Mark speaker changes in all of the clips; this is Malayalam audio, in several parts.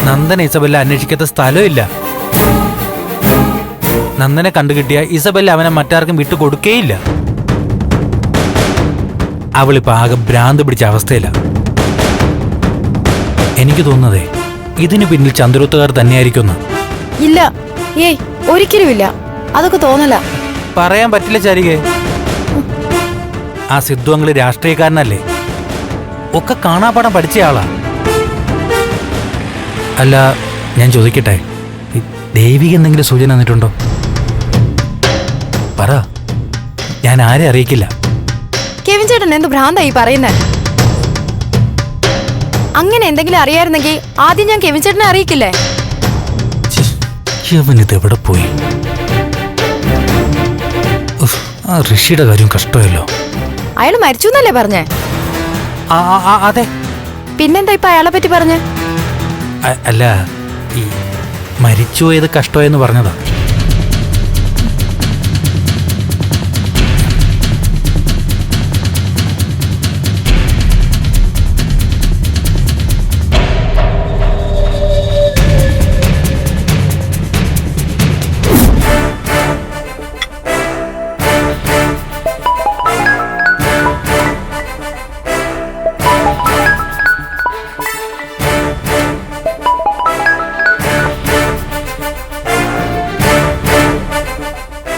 Speaker 1: നന്ദൻ ഇസബെല്ല അന്വേഷിക്കാത്ത സ്ഥലമില്ല. നന്ദനെ കണ്ടുകിട്ടിയ ഇസബെല്ല അവനെ മറ്റാർക്കും വിട്ടുകൊടുക്കേയില്ല. അവളിപ്പോ ആകെ ഭ്രാന്ത് പിടിച്ച അവസ്ഥയില്ല. എനിക്ക് തോന്നുന്നതേ ഇതിനു പിന്നിൽ ചന്ദ്രോത്തുകാർ തന്നെയായിരിക്കും.
Speaker 2: ഇല്ല, ഏയ് ഒരിക്കലുമില്ല. അതൊക്കെ തോന്നല.
Speaker 1: പറയാൻ പറ്റില്ല ചാരികെ. ആ സിദ്ധു അങ്ങള് രാഷ്ട്രീയക്കാരനല്ലേ, ഒക്കെ കാണാപ്പാടം പഠിച്ചയാളാ. അല്ല, ഞാൻ ചോദിക്കട്ടെ, ദേവിക എന്തെങ്കിലും സൂചന തന്നിട്ടുണ്ടോ? പറ, ഞാൻ ആരെ അറിയിക്കില്ല.
Speaker 2: കെവിൻ ചേട്ടൻ എന്ത് ഭ്രാന്തായി പറയുന്നേ? അങ്ങനെ എന്തെങ്കിലും അറിയായിരുന്നെങ്കിൽ ആദ്യം ഞാൻ കെവിൻ ചേട്ടനെ അറിയിക്കില്ലേ?
Speaker 1: ഇവനിത് എവിടെ പോയി? ആ ഋഷിയുടെ കാര്യം കഷ്ടമല്ലോ.
Speaker 2: അയാൾ മരിച്ചു എന്നല്ലേ പറഞ്ഞേ?
Speaker 1: അതെ.
Speaker 2: പിന്നെന്താ ഇപ്പൊ അയാളെ പറ്റി പറഞ്ഞേ?
Speaker 1: അല്ല, ഈ മരിച്ചുപോയത് കഷ്ടമെന്ന് പറഞ്ഞതാ.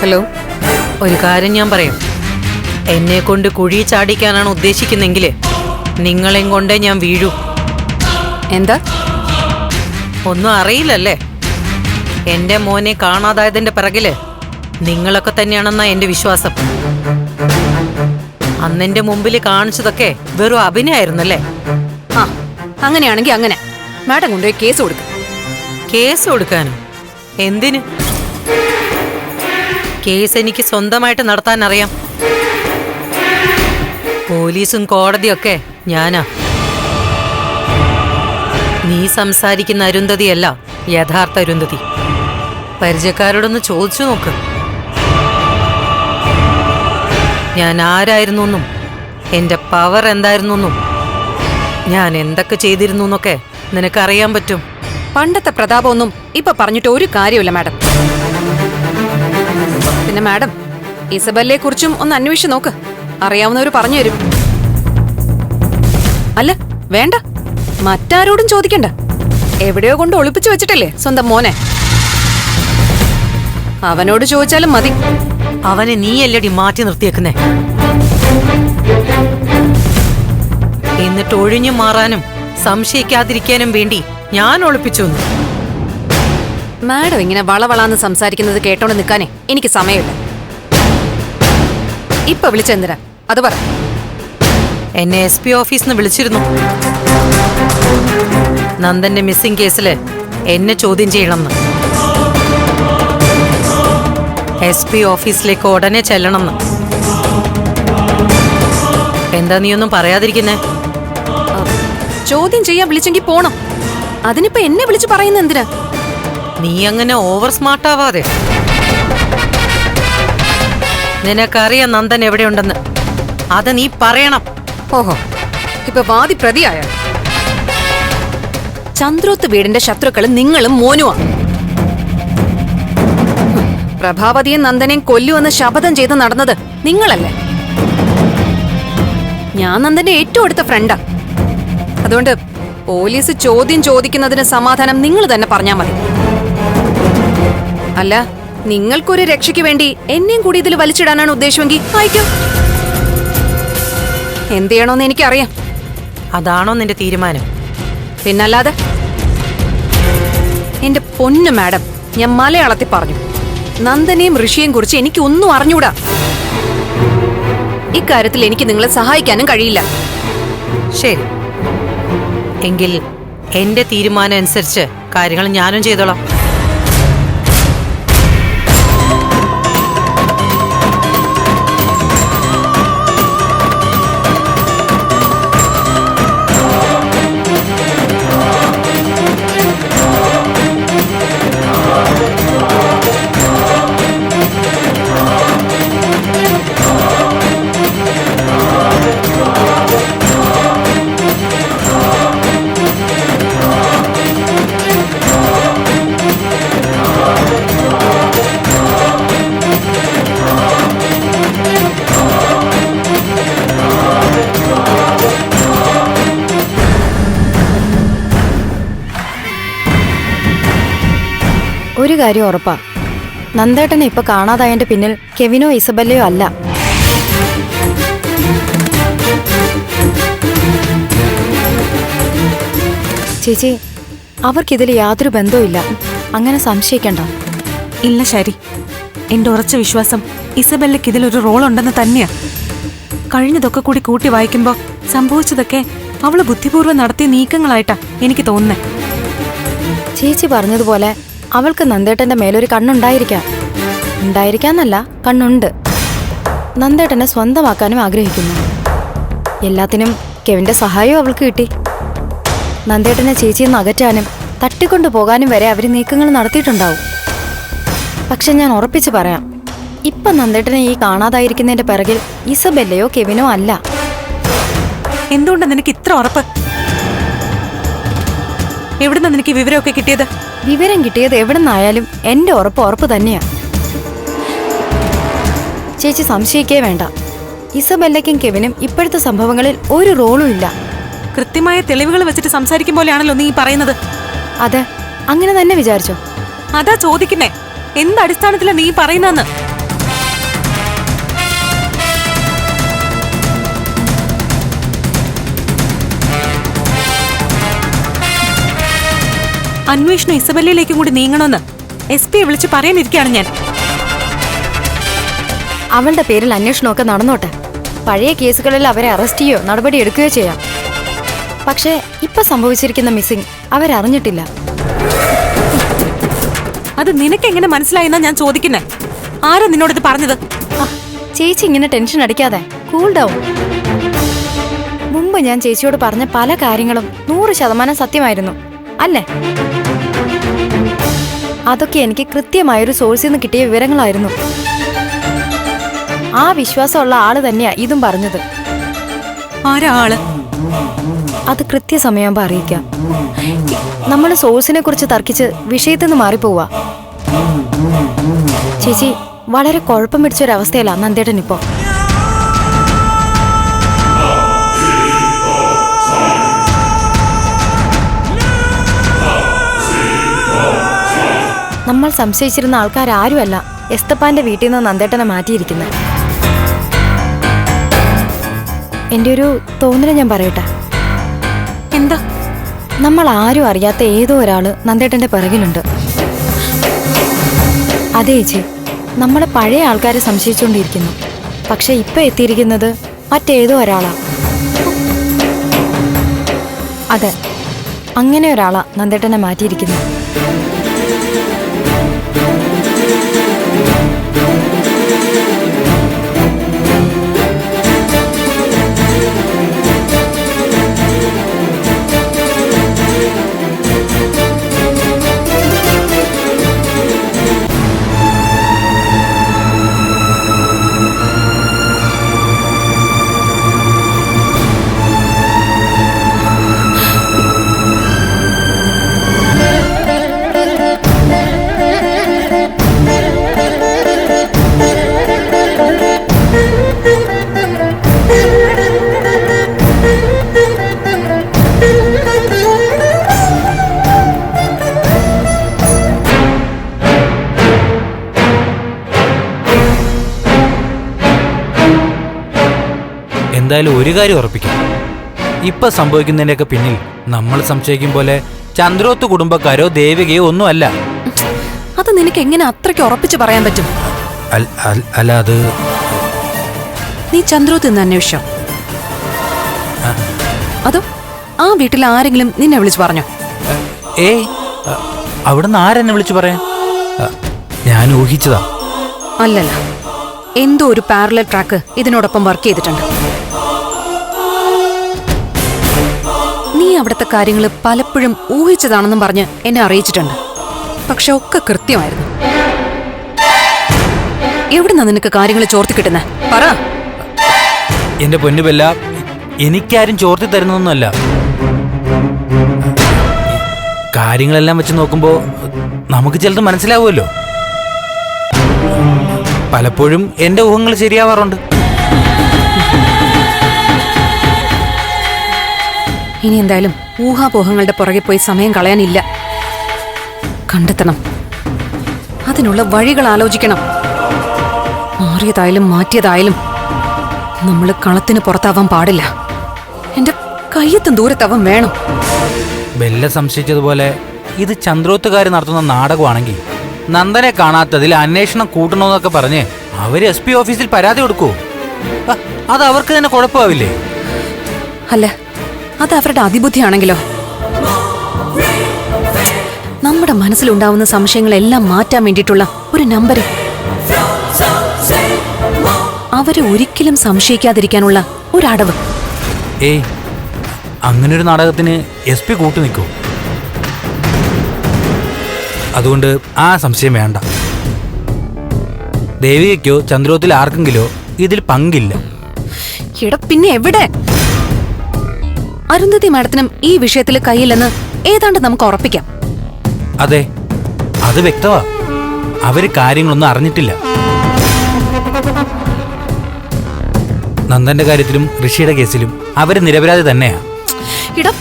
Speaker 3: ഹലോ, ഒരു കാര്യം ഞാൻ പറയാം. എന്നെ കൊണ്ട് കുഴി ചാടിക്കാനാണ് ഉദ്ദേശിക്കുന്നെങ്കിൽ നിങ്ങളെയും കൊണ്ടേ ഞാൻ വീഴൂ.
Speaker 2: എന്താ?
Speaker 3: ഒന്നും അറിയില്ലല്ലേ? എന്റെ മോനെ കാണാതായതിന്റെ പിറകില് നിങ്ങളൊക്കെ തന്നെയാണെന്നാ എന്റെ വിശ്വാസം. അന്നെന്റെ മുമ്പിൽ കാണിച്ചതൊക്കെ വെറും അഭിനയായിരുന്നല്ലേ?
Speaker 2: ആ, അങ്ങനെയാണെങ്കിൽ അങ്ങനെ മാഡം കൊണ്ടുപോയി കേസ് കൊടുക്കും.
Speaker 3: കേസ് കൊടുക്കാനോ? എന്തിന്? കേസ് എനിക്ക് സ്വന്തമായിട്ട് നടത്താൻ അറിയാം. പോലീസും കോടതിയൊക്കെ ഞാനാ. നീ സംസാരിക്കുന്ന അരുന്ധതിയല്ല യഥാർത്ഥ അരുന്ധതി. പരിചയക്കാരോടൊന്ന് ചോദിച്ചു നോക്ക്. ഞാൻ ആരായിരുന്നെന്നും എന്റെ പവർ എന്തായിരുന്നെന്നും ഞാൻ എന്തൊക്കെ ചെയ്തിരുന്നു എന്നൊക്കെ നിനക്കറിയാൻ പറ്റും.
Speaker 2: പണ്ടത്തെ പ്രതാപമൊന്നും ഇപ്പൊ പറഞ്ഞിട്ട് ഒരു കാര്യമില്ല മാഡം. പിന്നെ മാഡം, ഇസബെല്ലയെ കുറിച്ചും ഒന്ന് അന്വേഷിച്ച് നോക്ക്. അറിയാവുന്നവർ പറഞ്ഞു തരും. അല്ല, വേണ്ട, മറ്റാരോടും ചോദിക്കണ്ട. എവിടെയോ കൊണ്ട് ഒളിപ്പിച്ചു വെച്ചിട്ടല്ലേ സ്വന്തം മോനെ. അവനോട് ചോദിച്ചാലും മതി.
Speaker 3: അവനെ നീയല്ലടി മാറ്റി നിർത്തിയേക്കുന്നേ. എന്നിട്ട് ഒഴിഞ്ഞു മാറാനും സംശയിക്കാതിരിക്കാനും വേണ്ടി ഞാൻ ഒളിപ്പിച്ചു.
Speaker 2: മാഡം ഇങ്ങനെ വളവളാന്ന് സംസാരിക്കുന്നത് കേട്ടോണ്ട് നിൽക്കാനേ എനിക്ക് സമയമില്ല. ഇപ്പൊ വിളിച്ചെന്തിനാ അത് പറ.
Speaker 3: എന്നെ SP ഓഫീസിൽ നിന്ന് വിളിച്ചിരുന്നു. നന്ദന്റെ മിസ്സിംഗ് കേസില് എന്നെ ചോദ്യം ചെയ്യണമെന്ന്. SP ഓഫീസിലേക്ക് ഉടനെ ചെല്ലണമെന്ന്. എന്താ നീയൊന്നും പറയാതിരിക്കുന്നേ?
Speaker 2: ചോദ്യം ചെയ്യാൻ വിളിച്ചെങ്കിൽ പോണം. അതിനിപ്പോ എന്നെ വിളിച്ചു പറയുന്ന എന്തിനാ?
Speaker 3: നീ അങ്ങനെ ഓവർ സ്മാർട്ടാവാതെ. നിനക്കറിയാം നന്ദൻ എവിടെയുണ്ടെന്ന്. അത് നീ പറയണം.
Speaker 2: ഓഹോ, ഇപ്പൊ വാദി പ്രതിയായ ചന്ദ്രോത്ത് വീടിന്റെ ശത്രുക്കളും നിങ്ങളും മോനുമാണ്. പ്രഭാവതിയും നന്ദനെയും കൊല്ലുവെന്ന് ശപഥം ചെയ്ത് നടന്നത് നിങ്ങളല്ലേ? ഞാൻ നന്ദന്റെ ഏറ്റവും അടുത്ത ഫ്രണ്ടാ. അതുകൊണ്ട് പോലീസ് ചോദ്യം ചോദിക്കുന്നതിന് സമാധാനം നിങ്ങൾ തന്നെ പറഞ്ഞാൽ മതി. അല്ല, നിങ്ങൾക്കൊരു രക്ഷയ്ക്ക് വേണ്ടി എന്നെയും കൂടി ഇതിൽ വലിച്ചിടാനാണ് ഉദ്ദേശമെങ്കിൽ ആയിക്കോ. എന്ത് ചെയ്യണോന്ന് എനിക്കറിയാം.
Speaker 3: അതാണോ നിന്റെ തീരുമാനം?
Speaker 2: പിന്നല്ലാതെ. എന്റെ പൊന്നു മാഡം, ഞാൻ മലയാളത്തിൽ പറഞ്ഞു. നന്ദനെയും ഋഷിയെയും കുറിച്ച് എനിക്ക് ഒന്നും അറിഞ്ഞൂടാ. ഇക്കാര്യത്തിൽ എനിക്ക് നിങ്ങളെ സഹായിക്കാനും കഴിയില്ല.
Speaker 3: ശരി, എങ്കിൽ എന്റെ തീരുമാനം അനുസരിച്ച് കാര്യങ്ങൾ ഞാനും ചെയ്തോളാം.
Speaker 4: ഒരു കാര്യം ഉറപ്പാ, നന്ദേട്ടനെ ഇപ്പൊ കാണാതായതിന്റെ പിന്നിൽ കെവിനോ ഇസബല്ലയോ അല്ല. ചേച്ചി, അവർക്കിതിൽ യാതൊരു ബന്ധവുമില്ല. അങ്ങനെ സംശയിക്കണ്ട.
Speaker 5: ഇല്ല ശരി, എന്റെ ഉറച്ച വിശ്വാസം ഇസബെല്ലയ്ക്ക് ഇതിലൊരു റോൾ ഉണ്ടെന്ന് തന്നെയാ. കഴിഞ്ഞതൊക്കെ കൂടി കൂട്ടി വായിക്കുമ്പോ സംഭവിച്ചതൊക്കെ അവള് ബുദ്ധിപൂർവ്വം നടത്തിയ നീക്കങ്ങളായിട്ടാ എനിക്ക് തോന്നുന്നേ.
Speaker 4: ചേച്ചി പറഞ്ഞതുപോലെ അവൾക്ക് നന്ദേട്ടന്റെ മേലൊരു കണ്ണുണ്ടായിരിക്കാം. ഉണ്ടായിരിക്കാന്നല്ല, കണ്ണുണ്ട്. നന്ദേട്ടനെ സ്വന്തമാക്കാനും ആഗ്രഹിക്കുന്നു. എല്ലാത്തിനും കെവിന്റെ സഹായവും അവൾക്ക് കിട്ടി. നന്ദേട്ടനെ ചേച്ചിയിൽ നിന്ന് അകറ്റാനും തട്ടിക്കൊണ്ടു പോകാനും വരെ അവർ നീക്കങ്ങൾ നടത്തിയിട്ടുണ്ടാവും. പക്ഷെ ഞാൻ ഉറപ്പിച്ചു പറയാം, ഇപ്പൊ നന്ദേട്ടനെ ഈ കാണാതായിരിക്കുന്നതിന്റെ പിറകിൽ ഇസബെല്ലയോ കെവിനോ അല്ല.
Speaker 5: എന്തുകൊണ്ടാ നിനക്ക് ഇത്ര ഉറപ്പ്? എവിടുന്നാ നിനക്ക് ഈ വിവരമൊക്കെ കിട്ടിയത്?
Speaker 4: വിവരം കിട്ടിയത് എവിടുന്നായാലും എന്റെ ഉറപ്പ് തന്നെയാ. ചേച്ചി സംശയിക്കേ വേണ്ട. ഇസബെല്ലയ്ക്കും കെവിനും ഇപ്പോഴത്തെ സംഭവങ്ങളിൽ ഒരു റോളും ഇല്ല.
Speaker 5: കൃത്യമായ തെളിവുകൾ വെച്ചിട്ട് സംസാരിക്കും പോലെയാണല്ലോ നീ പറയുന്നത്.
Speaker 4: അതെ, അങ്ങനെ തന്നെ വിചാരിച്ചോ?
Speaker 5: അതാ ചോദിക്കുന്നേ, എന്ത് അടിസ്ഥാനത്തിലാ നീ പറയുന്നതെന്ന്. അന്വേഷണം ഇസബെല്ലയിലേക്കും കൂടി നീങ്ങണമെന്ന് SP വിളിച്ച് പറയാനിരിക്കുകയാണ് ഞാൻ.
Speaker 4: അവളുടെ പേരിൽ അന്വേഷണമൊക്കെ നടന്നോട്ടെ. പഴയ കേസുകളിൽ അവരെ അറസ്റ്റ് ചെയ്യോ നടപടി എടുക്കുകയോ ചെയ്യാം. പക്ഷേ ഇപ്പൊ സംഭവിച്ചിരിക്കുന്ന മിസ്സിംഗ് അവരറിഞ്ഞിട്ടില്ല.
Speaker 5: അത് നിനക്ക് എങ്ങനെ മനസ്സിലായെന്നാ ഞാൻ ചോദിക്കുന്നേ. ആരാ നിന്നോടിത് പറഞ്ഞത്?
Speaker 4: ചേച്ചി ഇങ്ങനെ ടെൻഷൻ അടിക്കാതെ കൂൾ ഡൗൺ. മുമ്പ് ഞാൻ ചേച്ചിയോട് പറഞ്ഞ പല കാര്യങ്ങളും 100% സത്യമായിരുന്നു അല്ലേ? അതൊക്കെ എനിക്ക് കൃത്യമായൊരു സോഴ്സിൽ നിന്ന് കിട്ടിയ വിവരങ്ങളായിരുന്നു. ആ വിശ്വാസമുള്ള ആള് തന്നെയാ ഇതും പറഞ്ഞത്.
Speaker 5: ആരാ ആള്?
Speaker 4: അത് കൃത്യസമയമാകുമ്പോ അറിയിക്കാം. നമ്മൾ സോഴ്സിനെ കുറിച്ച് തർക്കിച്ച് വിഷയത്തിൽ നിന്ന് മാറിപ്പോവാ. ചേച്ചി, വളരെ കുഴപ്പം പിടിച്ചൊരവസ്ഥയല്ല നന്ദേട്ടൻ ഇപ്പോ. നമ്മൾ സംശയിച്ചിരുന്ന ആൾക്കാരാരുമല്ല എസ്തപ്പാന്റെ വീട്ടിൽ നിന്ന് നന്ദേട്ടനെ മാറ്റിയിരിക്കുന്നത്. എന്റെ ഒരു തോന്നല് ഞാൻ പറയട്ടെ.
Speaker 5: എന്താ?
Speaker 4: നമ്മൾ ആരും അറിയാത്ത ഏതോ ഒരാള് നന്ദേട്ടന്റെ പിറകിലുണ്ട്. അതെ ചേച്ചി, നമ്മളെ പഴയ ആൾക്കാരെ സംശയിച്ചുകൊണ്ടിരിക്കുന്നു. പക്ഷെ ഇപ്പൊ എത്തിയിരിക്കുന്നത് മറ്റേതോ ഒരാളാ. അതെ, അങ്ങനെ ഒരാളാ നന്ദേട്ടനെ മാറ്റിയിരിക്കുന്നത്.
Speaker 1: എന്തായാലും ഒരു കാര്യം ഉറപ്പിക്കാം, ഇപ്പൊ സംഭവിക്കുന്നതിന്റെയൊക്കെ പിന്നിൽ നമ്മൾ സംശയിക്കും പോലെ ചന്ദ്രോത്ത് കുടുംബക്കാരോ ദേവികയോ ഒന്നും അല്ല.
Speaker 2: അത് നിനക്ക് എങ്ങനെ അത്രയ്ക്ക് ഉറപ്പിച്ചു പറയാൻ പറ്റും?
Speaker 1: അല്ല, അത്
Speaker 2: നീ ചന്ദ്രോത്ത് നിന്ന് അന്വേഷിച്ചോ? അതോ ആ വീട്ടിൽ ആരെങ്കിലും നിന്നെ വിളിച്ചു പറഞ്ഞോ?
Speaker 1: ഏയ്, അവിടുന്ന് ആരെന്നെ വിളിച്ചു പറയാൻ? ഞാൻ ഊഹിച്ചതാ.
Speaker 2: അല്ലല്ല, എന്തോ ഒരു പാരലൽ ട്രാക്ക് ഇതിനോടൊപ്പം വർക്ക് ചെയ്തിട്ടുണ്ട്. നീ അവിടുത്തെ കാര്യങ്ങൾ പലപ്പോഴും ഊഹിച്ചതാണെന്നും പറഞ്ഞ് എന്നെ അറിയിച്ചിട്ടുണ്ട്. പക്ഷെ ഒക്കെ കൃത്യമായിരുന്നു. എവിടുന്നാ നിനക്ക് കാര്യങ്ങൾ ചോർത്തി കിട്ടുന്നേ? പറ.
Speaker 1: എന്റെ പൊന്നുബെല്ല, എനിക്കാരും ചോർത്തി തരുന്നൊന്നുമല്ല. കാര്യങ്ങളെല്ലാം വെച്ച് നോക്കുമ്പോ നമുക്ക് ചിലത് മനസ്സിലാവുമല്ലോ. പലപ്പോഴും എന്റെ ഊഹങ്ങൾ ശരിയാവാറുണ്ട്.
Speaker 2: ഇനി എന്തായാലും ഊഹാപോഹങ്ങളുടെ പുറകെ പോയി സമയം കളയാനില്ല. കണ്ടെത്തണം. അതിനുള്ള വഴികൾ ആലോചിക്കണം. മാറിയതായാലും മാറ്റിയതായാലും നമ്മൾ കളത്തിന് പുറത്താവാൻ പാടില്ല. എന്റെ കയ്യെത്തും ദൂരത്തവൻ വേണം.
Speaker 1: ബെല്ല സംശയിച്ചതുപോലെ ഇത് ചന്ദ്രോത്തുകാർ നടത്തുന്ന നാടകമാണെങ്കിൽ നന്ദനെ കാണാത്തതിൽ അന്വേഷണം കൂട്ടണമെന്നൊക്കെ പറഞ്ഞ് അവര് SP ഓഫീസിൽ പരാതി കൊടുക്കൂ. അത് അവർക്ക് തന്നെ കുഴപ്പമാവില്ലേ?
Speaker 2: അല്ല, അത് അവരുടെ അതിബുദ്ധിയാണെങ്കിലോ? നമ്മുടെ മനസ്സിലുണ്ടാവുന്ന സംശയങ്ങളെല്ലാം മാറ്റാൻ വേണ്ടിയിട്ടുള്ള ഒരു നമ്പർ, അവരെ ഒരിക്കലും സംശയിക്കാതിരിക്കാനുള്ള ഒരു അടവ്.
Speaker 1: ഏയ്, അങ്ങനൊരു നാടകത്തിന് SP കൂട്ടു നിൽക്കൂ. അതുകൊണ്ട് ആ സംശയം വേണ്ട. ദേവികയ്ക്കോ ചന്ദ്രോത്തിൽ ആർക്കെങ്കിലോ ഇതിൽ പങ്കില്ല.
Speaker 2: പിന്നെ എവിടെ? അരുന്ധതി മാഡത്തിനും ഈ വിഷയത്തിൽ കയ്യില്ലെന്ന് ഏതാണ്ട് നമുക്ക് ഉറപ്പിക്കാം.
Speaker 1: അതെ, അത് വ്യക്തമാ. അവര് കാര്യങ്ങളൊന്നും അറിഞ്ഞിട്ടില്ല. നന്ദന്റെ കാര്യത്തിലും ഋഷിയുടെ കേസിലും അവര് നിരപരാധി തന്നെയാ.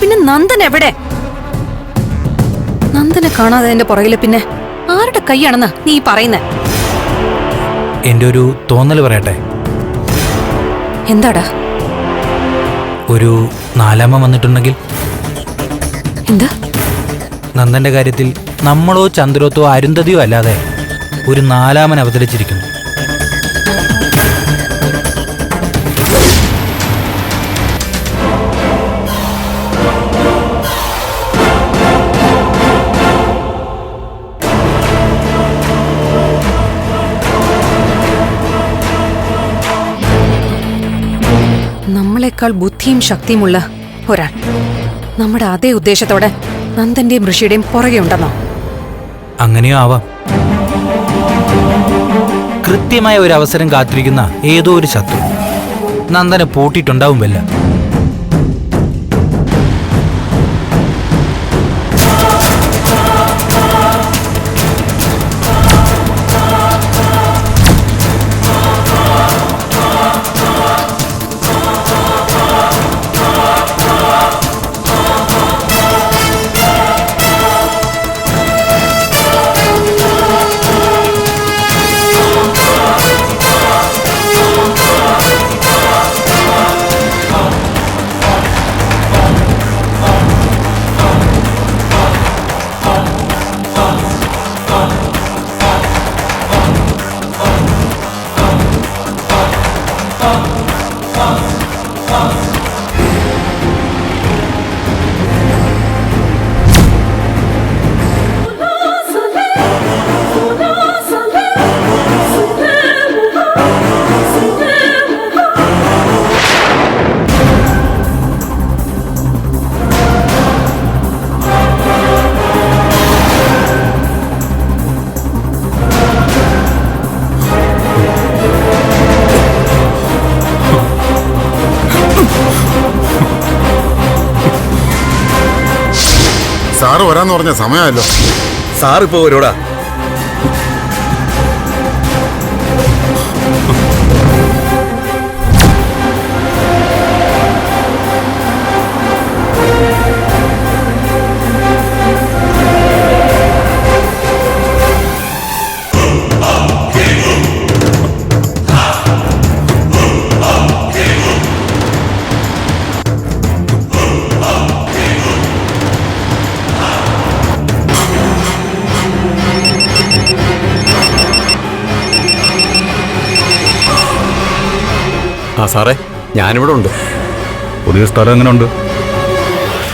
Speaker 2: പിന്നെ നന്ദൻ എവിടെ? നന്ദനെ കാണാതെ എന്റെ പുറകില് പിന്നെ ആരുടെ കൈയാണെന്നാ നീ പറയുന്നേ?
Speaker 1: എന്റെ ഒരു തോന്നൽ പറയട്ടെ.
Speaker 2: എന്താടാ?
Speaker 1: ഒരു നാലാമൻ വന്നിട്ടുണ്ടെങ്കിൽ?
Speaker 2: എന്താ?
Speaker 1: നന്ദന്റെ കാര്യത്തിൽ നമ്മളോ ചന്ദ്രോത്തോ അരുന്ധതിയോ അല്ലാതെ ഒരു നാലാമൻ അവതരിച്ചിരിക്കുന്നു.
Speaker 2: നമ്മളെക്കാൾ ബുദ്ധിയും ശക്തിയുമുള്ള ഒരാൾ നമ്മുടെ അതേ ഉദ്ദേശത്തോടെ നന്ദന്റെയും ഋഷിയുടെയും പുറകെ ഉണ്ടെന്നോ?
Speaker 1: അങ്ങനെയോ ആവാം. കൃത്യമായ ഒരു അവസരം കാത്തിരിക്കുന്ന ഏതോ ഒരു ശത്രു നന്ദനെ പൂട്ടിയിട്ടുണ്ടാവും വല്ല.
Speaker 6: സാറ് വരാന്ന് പറഞ്ഞ സമയമല്ലോ.
Speaker 7: സാറിപ്പോ വരൂടാ. ആ സാറേ, ഞാനിവിടെ ഉണ്ട്.
Speaker 6: പുതിയ സ്ഥലം എങ്ങനെയുണ്ട്?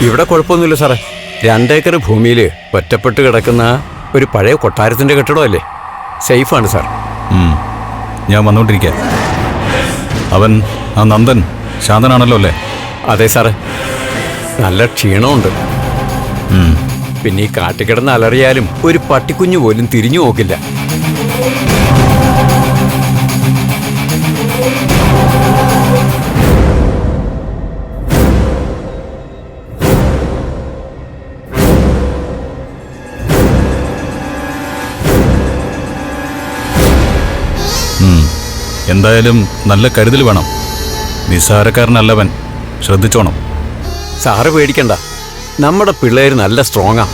Speaker 7: ഇവിടെ കുഴപ്പമൊന്നുമില്ല സാറേ. 2 ഏക്കർ ഭൂമിയിൽ ഒറ്റപ്പെട്ട് കിടക്കുന്ന ഒരു പഴയ കൊട്ടാരത്തിൻ്റെ കെട്ടിടമല്ലേ. സേഫാണ് സാർ.
Speaker 6: ഞാൻ വന്നുകൊണ്ടിരിക്കാം. അവൻ ആ നന്ദൻ ശാന്തനാണല്ലോ അല്ലേ?
Speaker 7: അതെ സാറേ, നല്ല ക്ഷീണമുണ്ട്. പിന്നെ ഈ കാട്ടിക്കിടന്ന് അലറിയാലും ഒരു പട്ടിക്കുഞ്ഞു പോലും തിരിഞ്ഞു നോക്കില്ല.
Speaker 6: എന്തായാലും നല്ല കരുതൽ വേണം. നിസ്സാരക്കാരനല്ലവൻ, ശ്രദ്ധിച്ചോണം.
Speaker 7: സാറ് പേടിക്കണ്ട, നമ്മുടെ പിള്ളേർ നല്ല സ്ട്രോങ്ങാ.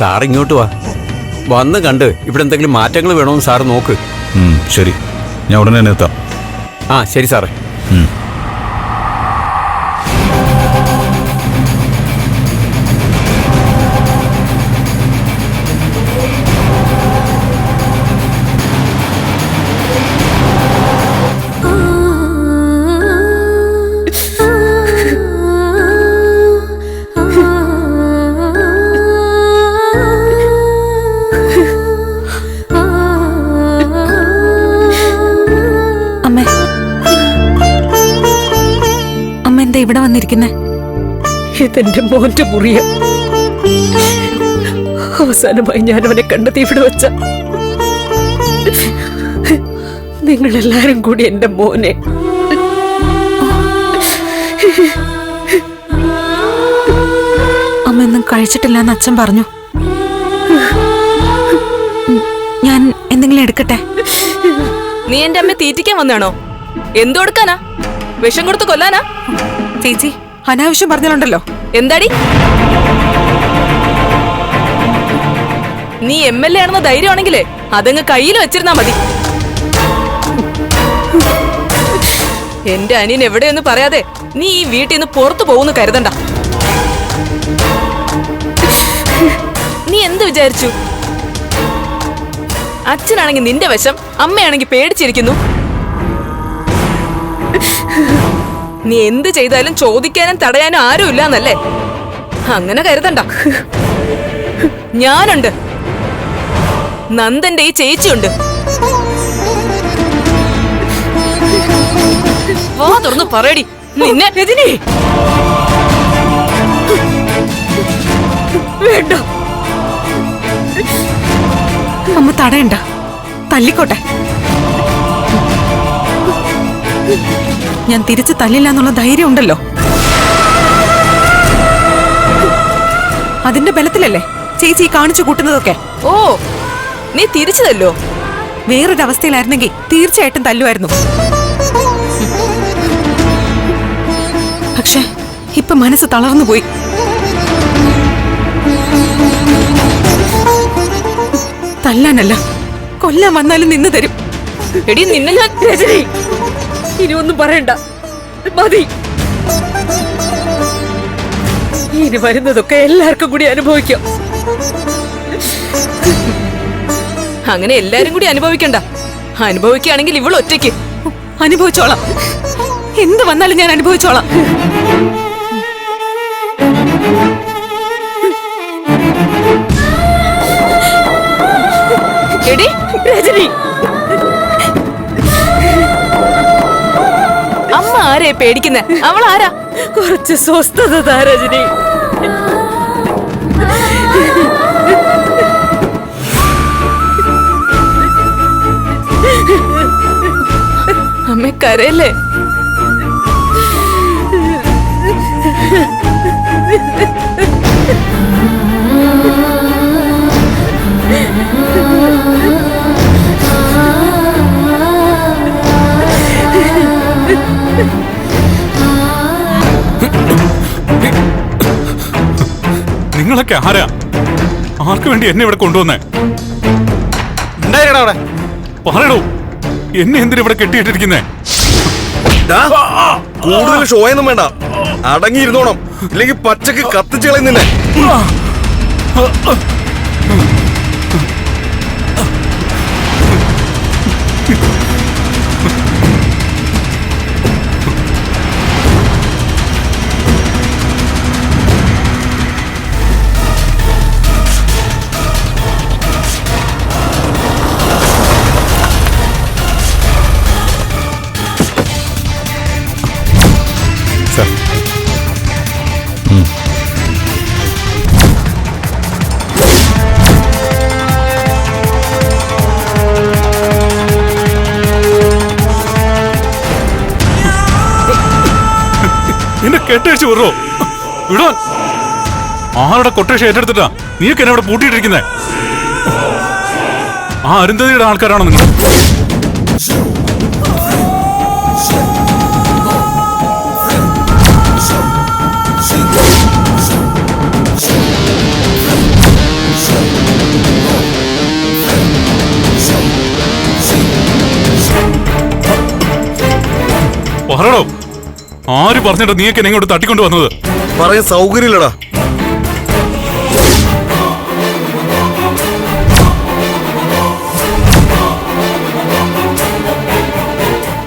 Speaker 7: സാർ ഇങ്ങോട്ട് വാ. വന്ന് കണ്ട് ഇവിടെ എന്തെങ്കിലും മാറ്റങ്ങൾ വേണമെന്ന് സാറ് നോക്ക്.
Speaker 6: ശരി, ഞാൻ ഉടനെ തന്നെ എത്താം.
Speaker 7: ആ ശരി സാറേ.
Speaker 5: അമ്മേ, അമ്മ എന്താ ഇവിടെ വന്നിരിക്കുന്നേ?
Speaker 8: ഇതെന്റെ മോന്റെ മുറിയ. അവസാനമായി ഞാൻ അവനെ കണ്ടത് ഇവിടെ വെച്ച. നിങ്ങളെല്ലാരും കൂടി എന്റെ മോനെ
Speaker 5: അമ്മ ഒന്നും കഴിച്ചിട്ടില്ലെന്ന് അച്ഛൻ പറഞ്ഞു. ഞാൻ എന്തെങ്കിലും എടുക്കട്ടെ?
Speaker 8: നീ എന്റെ അമ്മ തീറ്റിക്കാൻ വന്നാണോ? എന്തു കൊടുക്കാനാ? വിഷം കൊടുത്ത് കൊല്ലാനാ?
Speaker 5: ചേച്ചി അനാവശ്യം പറഞ്ഞാലുണ്ടല്ലോ.
Speaker 8: എന്താടി നീ MLA ആണെന്ന ധൈര്യമാണെങ്കിലേ അതങ്ങ് കയ്യിൽ വെച്ചിരുന്നാ മതി. എന്റെ അനിയൻ എവിടെയൊന്നും പറയാതെ നീ ഈ വീട്ടിൽ നിന്ന് പുറത്തു പോകുന്നു കരുതണ്ട. നീ എന്ത് വിചാരിച്ചു? അച്ഛനാണെങ്കിൽ നിന്റെ വശം, അമ്മയാണെങ്കിൽ പേടിച്ചിരിക്കുന്നു. നീ എന്ത് ചെയ്താലും ചോദിക്കാനും തടയാനും ആരും ഇല്ലാന്നല്ലേ? അങ്ങനെ കരുതണ്ട. ഞാനുണ്ട്, നന്ദന്റെ ഈ ചേച്ചിയുണ്ട്. വാ തുറന്ന് പറയടി നിന്നെ. രജനി വേണ്ട,
Speaker 5: അമ്മ തടയണ്ട, തല്ലിക്കോട്ടെ. ഞാൻ തിരിച്ച് തല്ലില്ല എന്നുള്ള ധൈര്യം ഉണ്ടല്ലോ. അതിന്റെ ബലത്തിലല്ലേ ചേച്ചി കാണിച്ചു കൂട്ടുന്നതൊക്കെ.
Speaker 8: ഓ നീ തിരിച്ചതല്ലോ.
Speaker 5: വേറൊരവസ്ഥയിലായിരുന്നെങ്കിൽ തീർച്ചയായിട്ടും തല്ലുമായിരുന്നു. പക്ഷെ ഇപ്പൊ മനസ്സ് തളർന്നു പോയി. തല്ലാനല്ല, കൊല്ലാൻ വന്നാലും നിന്ന് തരും.
Speaker 8: എടി നിന്നെ ഞാൻ. രജനി ഇനി ഒന്നും പറയണ്ട, മതി. ഇനി വരുന്നതൊക്കെ എല്ലാവർക്കും കൂടി അനുഭവിക്കാം. അങ്ങനെ എല്ലാരും കൂടി അനുഭവിക്കണ്ട. അനുഭവിക്കുകയാണെങ്കിൽ ഇവൾ ഒറ്റയ്ക്ക്
Speaker 5: അനുഭവിച്ചോളാം. എന്ത് വന്നാലും ഞാൻ അനുഭവിച്ചോളാം.
Speaker 8: എടി രജനി, അമ്മ ആരെയാ പേടിക്കുന്നെ? അവൾ ആരാ? കുറച്ച് സ്വസ്ഥത താ രജനി. അമ്മ കരയല്ലേ?
Speaker 6: നിങ്ങളൊക്കെ ആരാ? ആർക്ക് വേണ്ടി എന്നെ ഇവിടെ കൊണ്ടുവന്നേ? പറയണോ, എന്നെ എന്തിനാ ഇവിടെ കെട്ടിയിട്ടിരിക്കുന്നേ?
Speaker 9: കൂടുതൽ ഷോയൊന്നും വേണ്ട, അടങ്ങിയിരുന്നോണം, ഇല്ലെങ്കിൽ പച്ചക്ക് കത്തിച്ച് കളയുന്നില്ലേ.
Speaker 6: സാർ, എന്നെ കെട്ടഴിച്ചു വിടോ, വിടാൻ. ആരുടെ കൊട്ടേഷൻ ഏറ്റെടുത്തിട്ടാ നീയൊക്കെ എന്നെ ഇവിടെ പൂട്ടിയിട്ടിരിക്കുന്നേ? ആ അരുന്ധതിയുടെ ആൾക്കാരാണോ നിങ്ങൾ? പറടോ, ആര് പറഞ്ഞിട്ട് നീയൊക്കെ എന്നെ ഇങ്ങോട്ട് തട്ടിക്കൊണ്ട് വന്നത്?
Speaker 9: പറയാൻ സൗകര്യമില്ലടാ.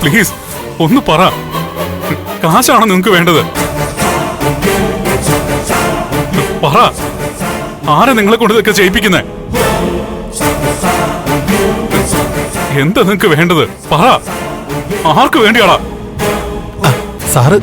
Speaker 6: പ്ലീസ് ഒന്ന് പറ, കാശാണോ നിങ്ങക്ക് വേണ്ടത്? പറ, ആരെ നിങ്ങളെ കൊണ്ട് ഇതൊക്കെ ചെയ്യിപ്പിക്കുന്നേ? എന്താ നിങ്ങക്ക് വേണ്ടത്? പറ, ആർക്ക് വേണ്ടിയാടാ?
Speaker 10: സാറ്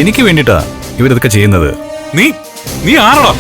Speaker 6: എനിക്ക് വേണ്ടിട്ടാ ഇവരിതൊക്കെ ചെയ്യുന്നത്. നീ ആരാടാ?